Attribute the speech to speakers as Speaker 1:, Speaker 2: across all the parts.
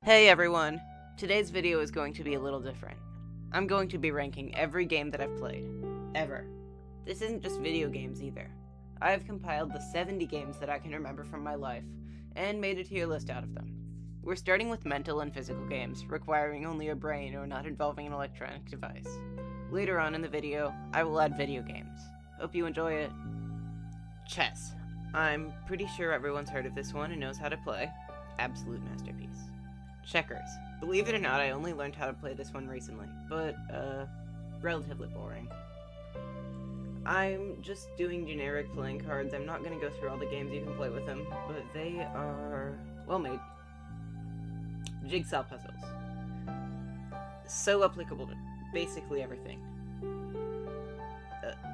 Speaker 1: Hey everyone! Today's video is going to be a little different. I'm going to be ranking every game that I've played. Ever. This isn't just video games either. I have compiled the 70 games that I can remember from my life, and made a tier list out of them. We're starting with mental and physical games, requiring only a brain or not involving an electronic device. Later on in the video, I will add video games. Hope you enjoy it. Chess. I'm pretty sure everyone's heard of this one and knows how to play. Absolute masterpiece. Checkers. Believe it or not, I only learned how to play this one recently, but, relatively boring. I'm just doing generic playing cards. I'm not gonna go through all the games you can play with them, but they are well made. Jigsaw puzzles. So applicable to basically everything.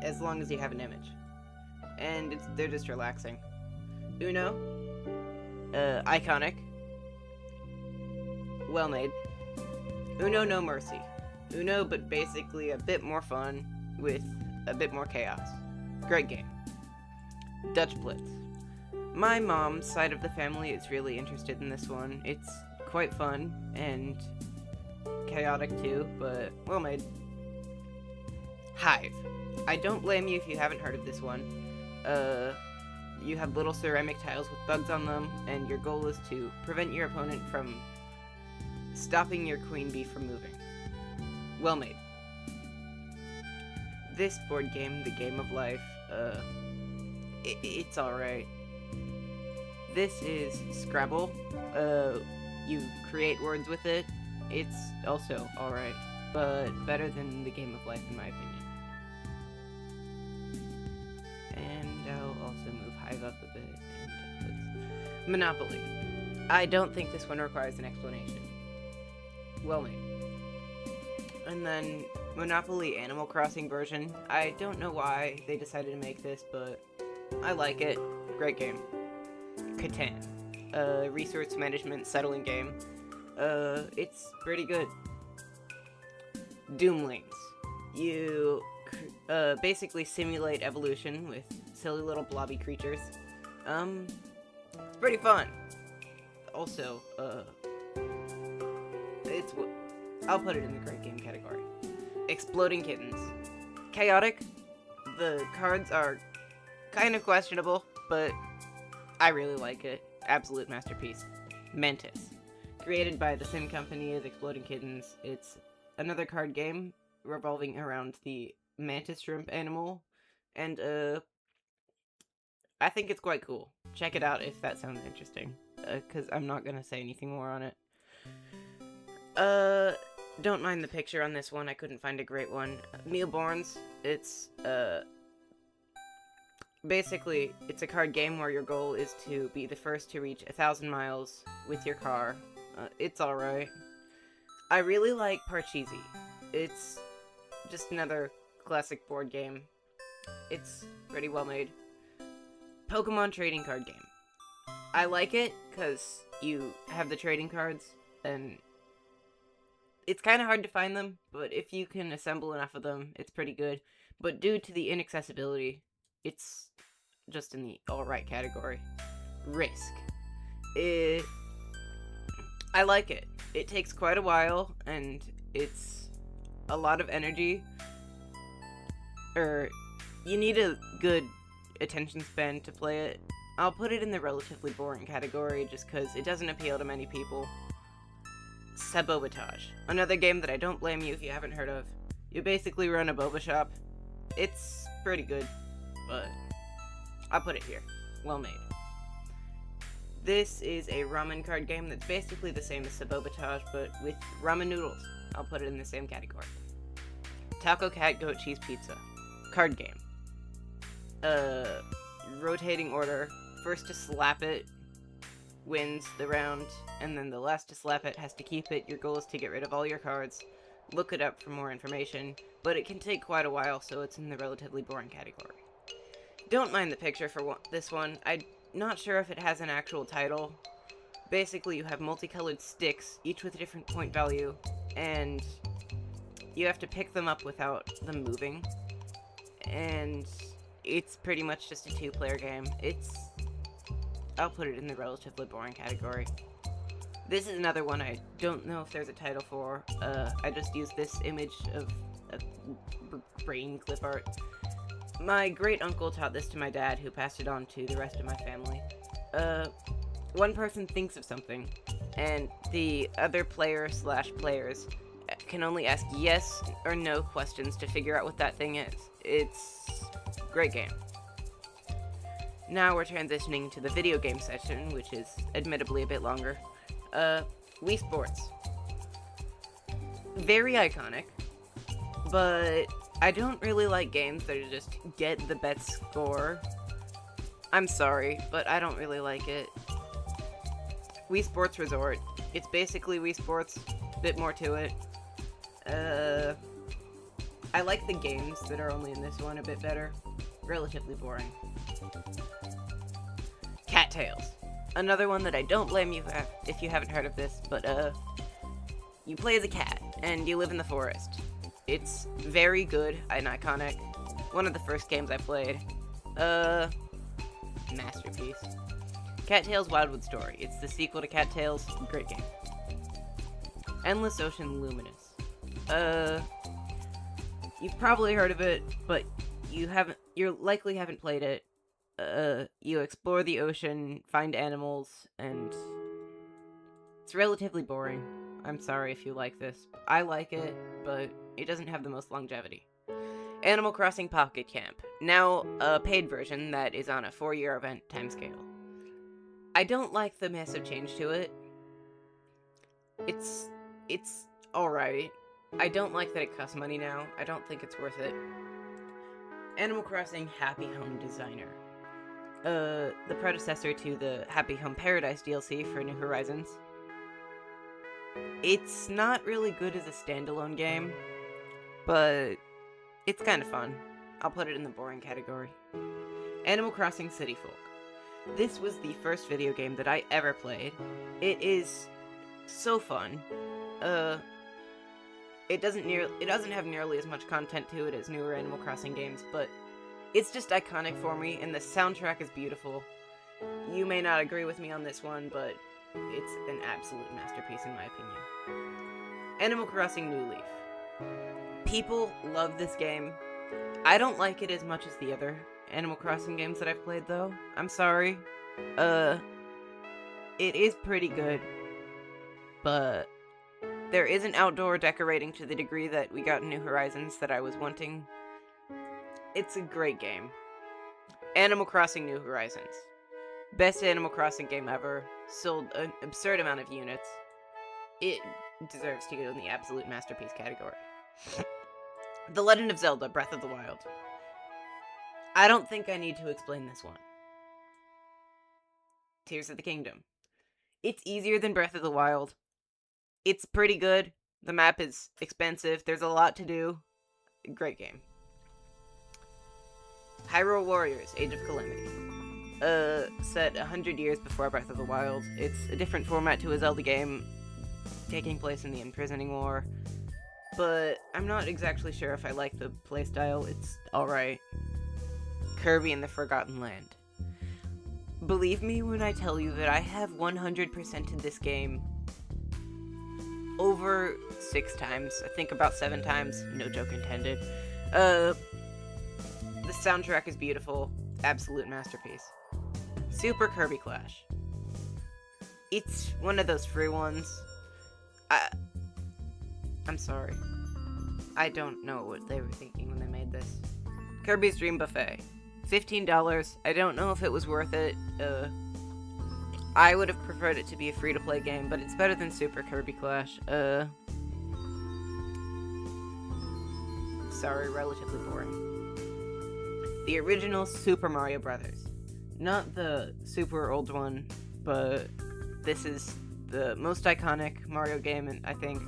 Speaker 1: As long as you have an image. And they're just relaxing. Uno. Iconic. Well made. Uno No Mercy. Uno, but basically a bit more fun with a bit more chaos. Great game. Dutch Blitz. My mom's side of the family is really interested in this one. It's quite fun and chaotic too, but well made. Hive. I don't blame you if you haven't heard of this one. You have little ceramic tiles with bugs on them, and your goal is to prevent your opponent from stopping your queen bee from moving. Well made. This board game, The Game of Life, it's alright. This is Scrabble. You create words with it. It's also alright, but better than The Game of Life in my opinion. And I'll also move Hive up a bit. And Monopoly. I don't think this one requires an explanation. Well made. And then Monopoly Animal Crossing version. I don't know why they decided to make this, but I like it. Great game. Catan. Resource management settling game. It's pretty good. Doomlings. You basically simulate evolution with silly little blobby creatures. It's pretty fun. Also, I'll put it in the great game category. Exploding Kittens. Chaotic. The cards are kind of questionable, but I really like it. Absolute masterpiece. Mantis. Created by the same company as Exploding Kittens, it's another card game revolving around the mantis shrimp animal, and I think it's quite cool. Check it out if that sounds interesting, because I'm not gonna say anything more on it. Don't mind the picture on this one, I couldn't find a great one. Mealborns, it's, basically, it's a card game where your goal is to be the first to reach 1,000 miles with your car. It's alright. I really like Parcheesi. It's just another classic board game. It's pretty well made. Pokemon trading card game. I like it because you have the trading cards, and it's kind of hard to find them, but if you can assemble enough of them, it's pretty good. But due to the inaccessibility, it's just in the alright category. Risk. I like it. It takes quite a while, and it's a lot of energy. You need a good attention span to play it. I'll put it in the relatively boring category just because it doesn't appeal to many people. Sabotage. Another game that I don't blame you if you haven't heard of. You basically run a boba shop. It's pretty good, but I'll put it here. Well made. This is a ramen card game that's basically the same as Sabotage, but with ramen noodles. I'll put it in the same category. Taco Cat Goat Cheese Pizza. Card game. Rotating order. First to slap it wins the round, and then the last to slap it has to keep it. Your goal is to get rid of all your cards. Look it up for more information, but it can take quite a while, so it's in the relatively boring category. Don't mind the picture for this one. I'm not sure if it has an actual title. Basically, you have multicolored sticks, each with a different point value, and you have to pick them up without them moving. And it's pretty much just a 2-player game. I'll put it in the relatively boring category. This is another one I don't know if there's a title for. I just used this image of a brain clip art. My great uncle taught this to my dad, who passed it on to the rest of my family. One person thinks of something, and the other player/players can only ask yes or no questions to figure out what that thing is. It's a great game. Now we're transitioning to the video game section, which is admittedly a bit longer. Wii Sports. Very iconic, but I don't really like games that are just get the best score. I'm sorry, but I don't really like it. Wii Sports Resort. It's basically Wii Sports, bit more to it. I like the games that are only in this one a bit better. Relatively boring. Cattails. Another one that I don't blame you if you haven't heard of this, but you play as a cat, and you live in the forest. It's very good and iconic. One of the first games I played. Masterpiece. Cattails Wildwood Story. It's the sequel to Cattails. Great game. Endless Ocean Luminous. You've probably heard of it, but you likely haven't played it. You explore the ocean, find animals, and it's relatively boring. I'm sorry if you like this. I like it, but it doesn't have the most longevity. Animal Crossing Pocket Camp. Now a paid version that is on a 4-year event timescale. I don't like the massive change to it. It's alright. I don't like that it costs money now. I don't think it's worth it. Animal Crossing Happy Home Designer. The predecessor to the Happy Home Paradise DLC for New Horizons. It's not really good as a standalone game, but it's kind of fun. I'll put it in the boring category. Animal Crossing City Folk. This was the first video game that I ever played. It is so fun. It doesn't have nearly as much content to it as newer Animal Crossing games, but it's just iconic for me, and the soundtrack is beautiful. You may not agree with me on this one, but it's an absolute masterpiece in my opinion. Animal Crossing New Leaf. People love this game. I don't like it as much as the other Animal Crossing games that I've played, though. I'm sorry. It is pretty good, but there isn't outdoor decorating to the degree that we got in New Horizons that I was wanting. It's a great game. Animal Crossing New Horizons. Best Animal Crossing game ever. Sold an absurd amount of units. It deserves to go in the absolute masterpiece category. The Legend of Zelda: Breath of the Wild. I don't think I need to explain this one. Tears of the Kingdom. It's easier than Breath of the Wild. It's pretty good. The map is expensive. There's a lot to do. Great game. Hyrule Warriors: Age of Calamity. Set 100 years before Breath of the Wild. It's a different format to a Zelda game, taking place in the Imprisoning War. But I'm not exactly sure if I like the playstyle. It's alright. Kirby and the Forgotten Land. Believe me when I tell you that I have 100%ed this game over 6 times. I think about 7 times. No joke intended. The soundtrack is beautiful. Absolute masterpiece. Super Kirby Clash. It's one of those free ones. I'm sorry. I don't know what they were thinking when they made this. Kirby's Dream Buffet. $15. I don't know if it was worth it. I would have preferred it to be a free-to-play game, but it's better than Super Kirby Clash. Sorry, relatively boring. The original Super Mario Brothers. Not the super old one, but this is the most iconic Mario game, and I think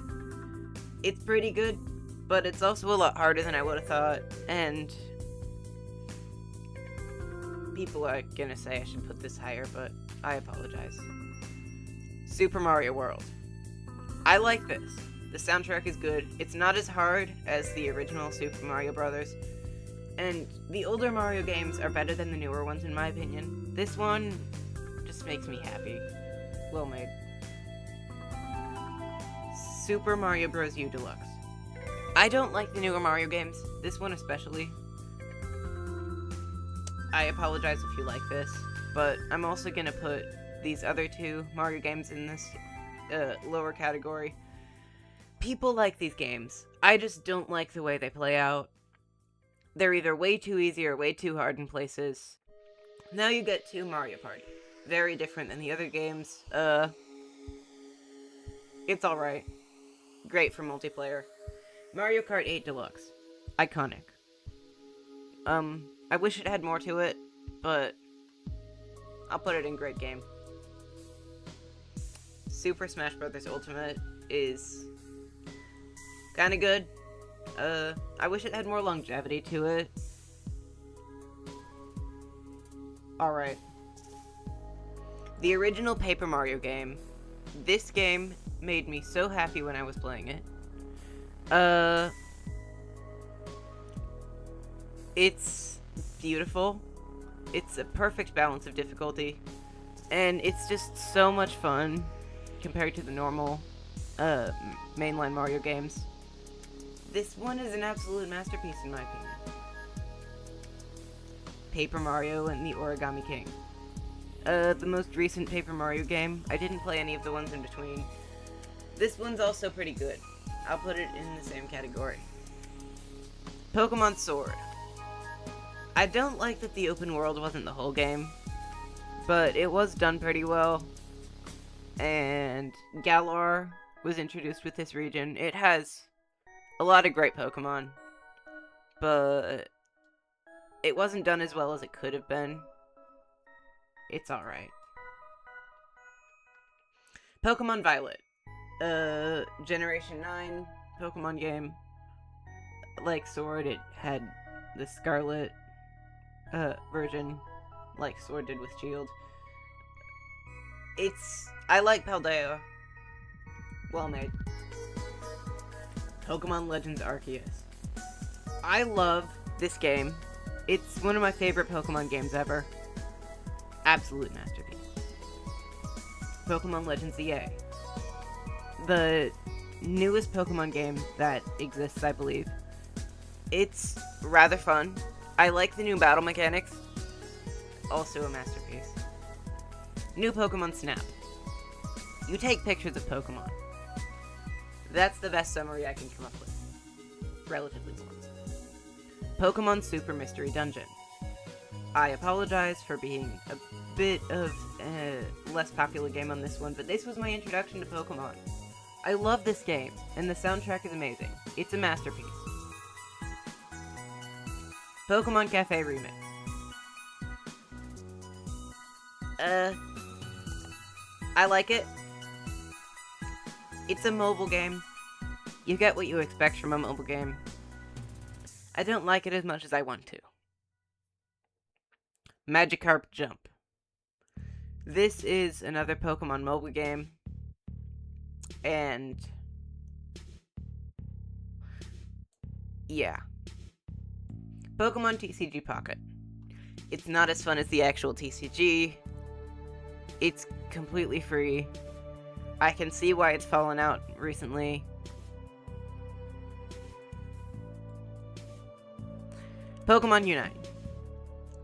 Speaker 1: it's pretty good, but it's also a lot harder than I would have thought, and people are gonna say I should put this higher, but I apologize. Super Mario World. I like this. The soundtrack is good. It's not as hard as the original Super Mario Brothers, and the older Mario games are better than the newer ones in my opinion. This one just makes me happy. Well made. Super Mario Bros. U Deluxe. I don't like the newer Mario games, this one especially. I apologize if you like this, but I'm also gonna put these other two Mario games in this lower category. People like these games. I just don't like the way they play out. They're either way too easy or way too hard in places. Now you get to Mario Party. Very different than the other games. It's alright. Great for multiplayer. Mario Kart 8 Deluxe. Iconic. I wish it had more to it, but I'll put it in great game. Super Smash Bros. Ultimate is kinda good. I wish it had more longevity to it. Alright. The original Paper Mario game. This game made me so happy when I was playing it. It's beautiful. It's a perfect balance of difficulty. And it's just so much fun compared to the normal, mainline Mario games. This one is an absolute masterpiece in my opinion. Paper Mario and the Origami King. The most recent Paper Mario game. I didn't play any of the ones in between. This one's also pretty good. I'll put it in the same category. Pokemon Sword. I don't like that the open world wasn't the whole game, but it was done pretty well. And Galar was introduced with this region. It has a lot of great Pokemon, but it wasn't done as well as it could have been. It's alright. Pokemon Violet. Generation 9 Pokemon game. Like Sword, it had the Scarlet version, like Sword did with Shield. I like Paldea. Well made. Pokemon Legends Arceus. I love this game. It's one of my favorite Pokemon games ever. Absolute masterpiece. Pokemon Legends EA. The newest Pokemon game that exists, I believe. It's rather fun. I like the new battle mechanics. Also a masterpiece. New Pokemon Snap. You take pictures of Pokemon. That's the best summary I can come up with. Relatively blunt. Pokemon Super Mystery Dungeon. I apologize for being a bit of a less popular game on this one, but this was my introduction to Pokemon. I love this game, and the soundtrack is amazing. It's a masterpiece. Pokemon Cafe Remix. I like it. It's a mobile game. You get what you expect from a mobile game. I don't like it as much as I want to. Magikarp Jump. This is another Pokemon mobile game. And yeah. Pokemon TCG Pocket. It's not as fun as the actual TCG. It's completely free. I can see why it's fallen out recently. Pokemon Unite.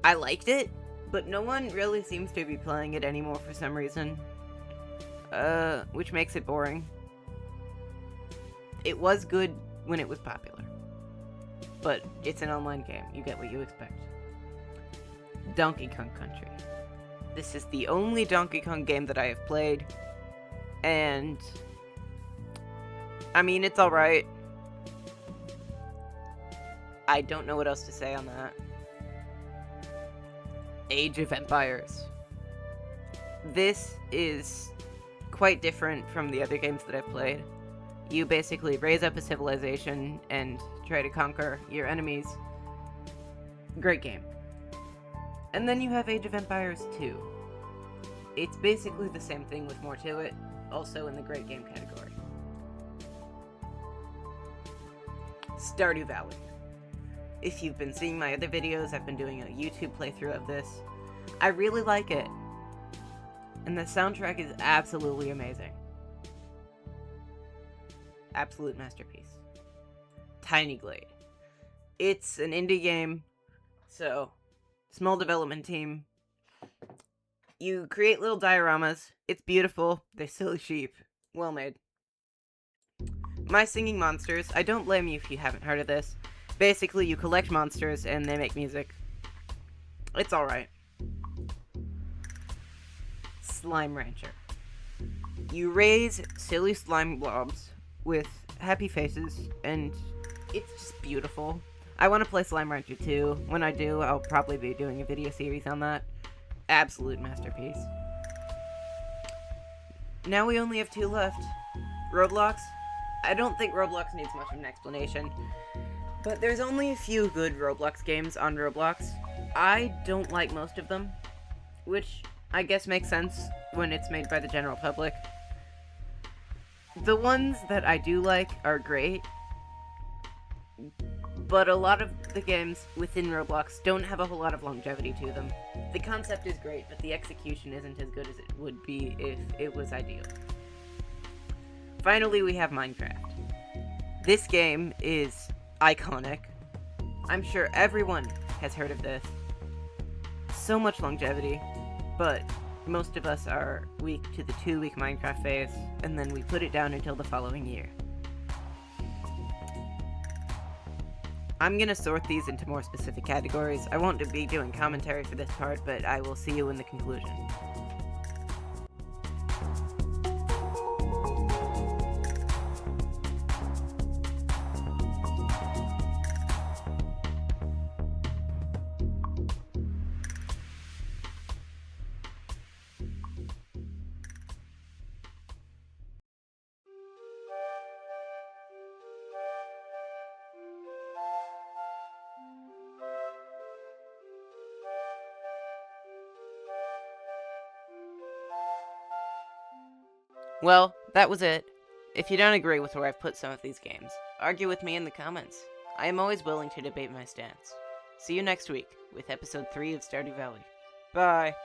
Speaker 1: I liked it, but no one really seems to be playing it anymore for some reason. Which makes it boring. It was good when it was popular. But it's an online game. You get what you expect. Donkey Kong Country. This is the only Donkey Kong game that I have played. And I mean, it's alright. I don't know what else to say on that. Age of Empires. This is quite different from the other games that I've played. You basically raise up a civilization and try to conquer your enemies. Great game. And then you have Age of Empires 2. It's basically the same thing with more to it, also in the great game category. Stardew Valley. If you've been seeing my other videos, I've been doing a YouTube playthrough of this. I really like it. And the soundtrack is absolutely amazing. Absolute masterpiece. Tiny Glade. It's an indie game, so small development team. You create little dioramas. It's beautiful. They're silly sheep. Well made. My Singing Monsters. I don't blame you if you haven't heard of this. Basically, you collect monsters and they make music. It's alright. Slime Rancher. You raise silly slime blobs with happy faces, and it's just beautiful. I want to play Slime Rancher 2. When I do, I'll probably be doing a video series on that. Absolute masterpiece. Now we only have 2 left. Roblox. I don't think Roblox needs much of an explanation, but there's only a few good Roblox games on Roblox. I don't like most of them, which I guess makes sense when it's made by the general public. The ones that I do like are great, but a lot of the games within Roblox don't have a whole lot of longevity to them. The concept is great, but the execution isn't as good as it would be if it was ideal. Finally, we have Minecraft. This game is iconic. I'm sure everyone has heard of this. So much longevity, but most of us are weak to the 2-week Minecraft phase, and then we put it down until the following year. I'm gonna sort these into more specific categories. I won't be doing commentary for this part, but I will see you in the conclusion. Well, that was it. If you don't agree with where I've put some of these games, argue with me in the comments. I am always willing to debate my stance. See you next week with episode 3 of Stardew Valley. Bye!